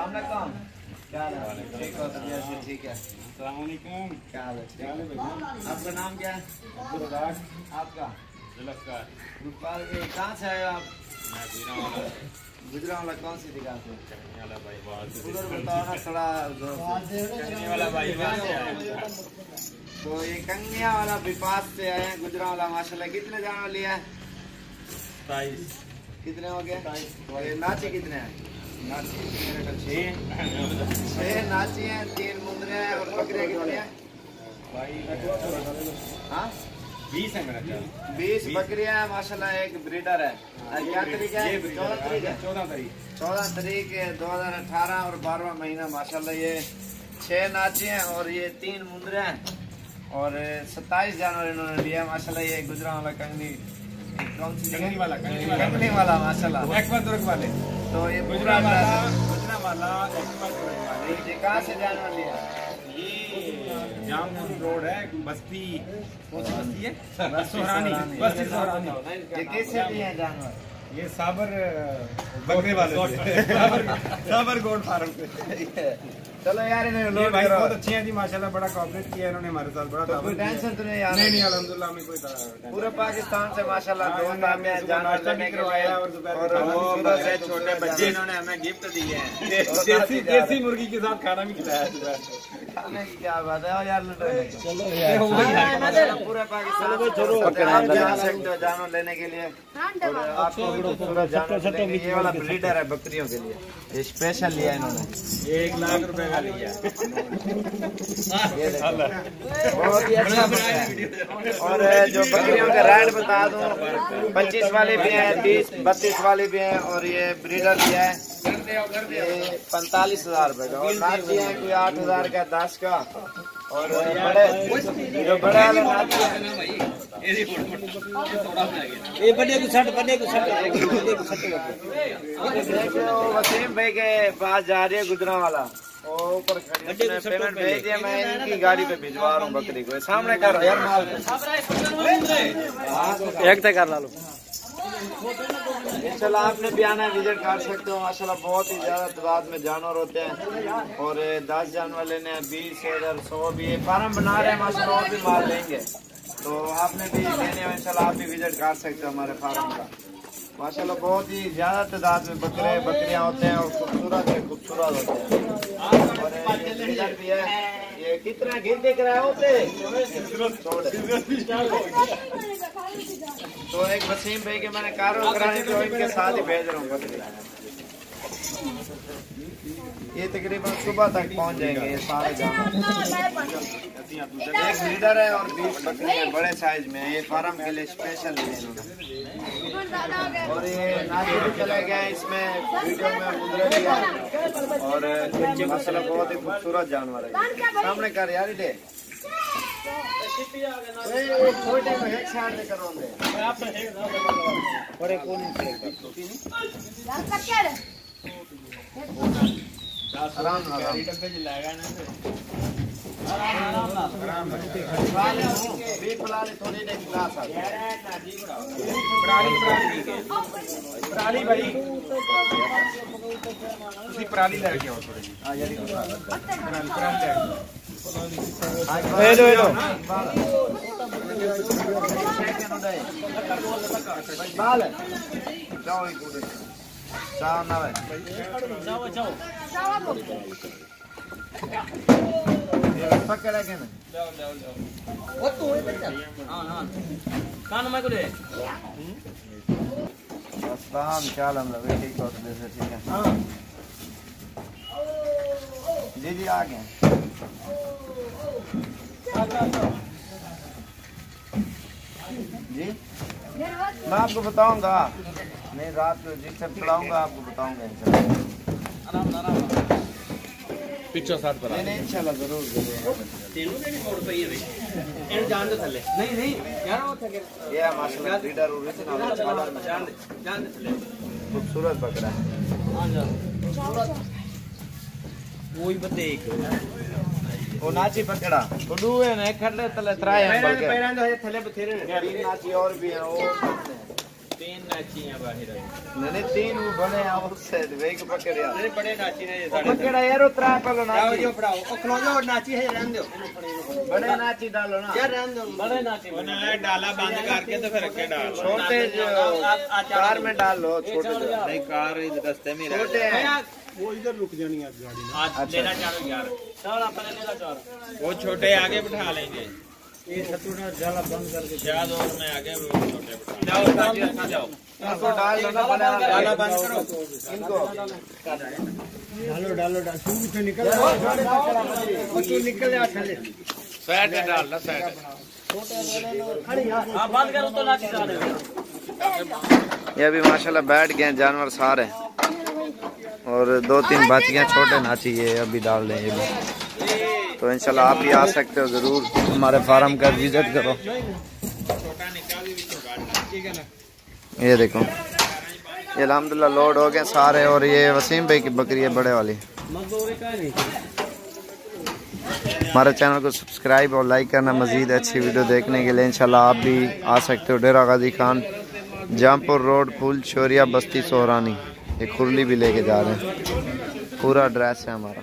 अस्सलाम वालेकुम। क्या हाल है? ठीक हो? तबीयत से ठीक है? अस्सलाम वालेकुम। क्या हाल है? आपका नाम क्या है? आपका? गुलफार। कहाँ से आए आप? गुजरांवाला। कौन सी जगह से? उधर बताओ ना थोड़ा। तो ये कंगिया वाला विपास से आए हैं गुजरांवाला। माशाल्लाह कितने जाने वाली है? 27। कितने हो गए? ये नाची कितने हैं? नाची 6 नाची हैं, 3 मुंदरे हैं और बकरियां कितनी हैं? हाँ 20 है मेरा ख्याल। 20 बकरियां हैं माशाल्लाह। एक ब्रीडर है। क्या तारीख है? 14 तारीख है। 14 तारीख 2018 और 12वां महीना माशाल्लाह। ये 6 नाची हैं और ये 3 मुंदरे हैं और 27 जानवर इन्होंने लिया माशाल्लाह। ये गुजरांवाला कंगनी, कौन सी कंगनी वाला माशाल्लाह। एक्वादुर्ग वाले। तो ये गुजरांवाला ये कहाँ से जानवर लिया? ये जामपुर रोड है, बस्ती। कौन सी बस्ती है? सोहरानी। बस्ती सोहरानी। ये कैसे लिए हैं जानवर? ये साबर बकरे वाले साबर गोट फार्म से। चलो यार इन्हें ये भाई बहुत अच्छे हैं जी माशाल्लाह। बड़ा कोऑपरेट किया इन्होंने हमारे साथ। बड़ा तो कोई टेंशन तो नहीं यार? नहीं अल्हम्दुलिल्लाह हमें कोई पूरे पाकिस्तान से माशाल्लाह दोस्त आते हैं जानवर लेने के लिए और सुबह से छोटे बच्चे इन्होंने हमें गिफ्ट दिए हैं। देसी मुर्गी के साथ खाना भी खिलाया सुबह। खाने की क्या बात है यार। चलो यार पूरे पाकिस्तान आप जा सकते हो जानवर लेने के लिए। आपको खूबसूरत जानवर लेंगे। ये वाला ब्रीडर है बकरियों के लिए, ये स्पेशल लिया इन्होंने। 1 लाख रुपए का लिया। बहुत ही अच्छा है। और जो बकरियों का रेट बता दूं, 25 वाले भी हैं, 20-32 वाले भी हैं और ये ब्रीडर भी है। ये 45,000 रुपए का और नाची है कोई 8,000 का, 10 का। और बड़े जो बड़े वाले नाची है ये बड़े को छट वसीम भाई के पास जा रही है गुजरांवाला। वो ऊपर पेमेंट भेज दिया, मैं इनकी गाड़ी पे भिजवा रहा हूँ बकरी को। सामने कर यार माल एक तक कर ला लो। इंशाल्लाह आपने भी आना है, विजिट कर सकते हो माशाल्लाह। बहुत ही ज्यादा तादाद में जानवर होते हैं और 10 जानवर लेने हैं, 20 इधर 100 भी। फार्म बना रहे हैं माशाल्लाह और भी माल लेंगे। तो आपने भी लेने हो इंशाल्लाह, आप भी विजिट कर सकते हो हमारे फार्म का। माशाल्लाह बहुत ही ज्यादा तादाद में बकरियां होते हैं और खूबसूरत होते हैं। और ये ब्रीडर भी है। ये कितना गिनती कराए होते? तो एक वसीम भाई के मैंने कारों कराने तो इनके साथ ही भेज रहा हूँ बकरी। ये तकरीबन सुबह तक पहुंच जाएंगे ये सारे जानवर। एक ब्रीडर है और 20 बकरी है बड़े साइज में। ये फार्म के लिए स्पेशल है इन्होंने। और ये नाची भी चले गए इसमें वीडियो में मुंदरे भी है और माशाल्लाह बहुत ही खूबसूरत जानवर है। सामने कर यार दे छोटे में एक साइड में करो बड़े कौन आराम थोड़ी देर क्लास पराली भाई ਤੁਸੀਂ ਪਰਾਲੀ ਲੈ ਕੇ ਆਓ ਥੋੜੀ ਜੀ। हाँ यार ये दो बाल जाओ चाव ना भाई पकड़ा के ना ओ तू हां कान में को दे अस्सलाम चाल हम लोग ठीक हो जैसे ठीक है। हां जी आ गए। जी मैं आपको बताऊंगा, नहीं रात को जिससे पढ़ाऊंगा आपको बताऊंगा इंशाल्लाह। पिछो साथ पर नहीं इंशाल्लाह जरूर तीनों ने मोड़ पे ही भाई इन जान दे थले नहीं यार वो थके ये माशाल्लाह ब्रीडर ओरिजिनल जान दे थले खूबसूरत बकरा है। हां जान वही बते एक वो नाची पकड़ा तो दुए ने खड़े तले त्राए हैं बल्कि पैरां जो थले बथेरे तीन नाची और भी हैं वो तीन नाची हैं बाहर। नहीं तीन वो बड़े हैं उससे वही को पकड़ यार। नहीं बड़े नाची ने पकड़ा यार उतरा पहले नाची। जो पड़ाओ ओ खलो जो नाची है रहने दो। बड़े नाची डालो ना यार रहने दो बड़े नाची। बना है डाला बंद करके तो फिर रखे डाल। छोटे जो कार में डाल लो छोटे जो। नहीं कार इस रास्ते में छोटे हैं वो इधर रुक जानी है गाड़ी ना। आज लेना चाहो यार। चल अपन लेना चाहो। वो छोटे आगे बिठा लेंगे। ये सतुना जाला बंद करके शायद और मैं आगे वो छोटे बिठा। जाओ नाची अच्छा जाओ। इनको डाल लो ना बड़ा जाला बंद करो इनको डालो तू तो निकल जा तू निकल जा चले साइड डाल ना साइड। हां बंद करो तो नाची डालो। ये भी माशाल्लाह बैठ गए जानवर सारे और 2-3 बच्चियां छोटे नाची ये अभी डाल रहे हैं ये भी। तो इंशाल्लाह आप भी आ सकते हो जरूर हमारे फार्म का विजिट करो। ये देखो ये अल्हम्दुलिल्लाह लोड हो गए सारे और ये वसीम भाई की बकरी है बड़े वाली। हमारे चैनल को सब्सक्राइब और लाइक करना मजीद अच्छी वीडियो देखने के लिए। इंशाल्लाह आप भी आ सकते हो। डेरा गाजी खान जामपुर रोड फूल शोरिया बस्ती सोहरानी। ये खुरली भी लेके जा रहे हैं। पूरा एड्रेस है हमारा।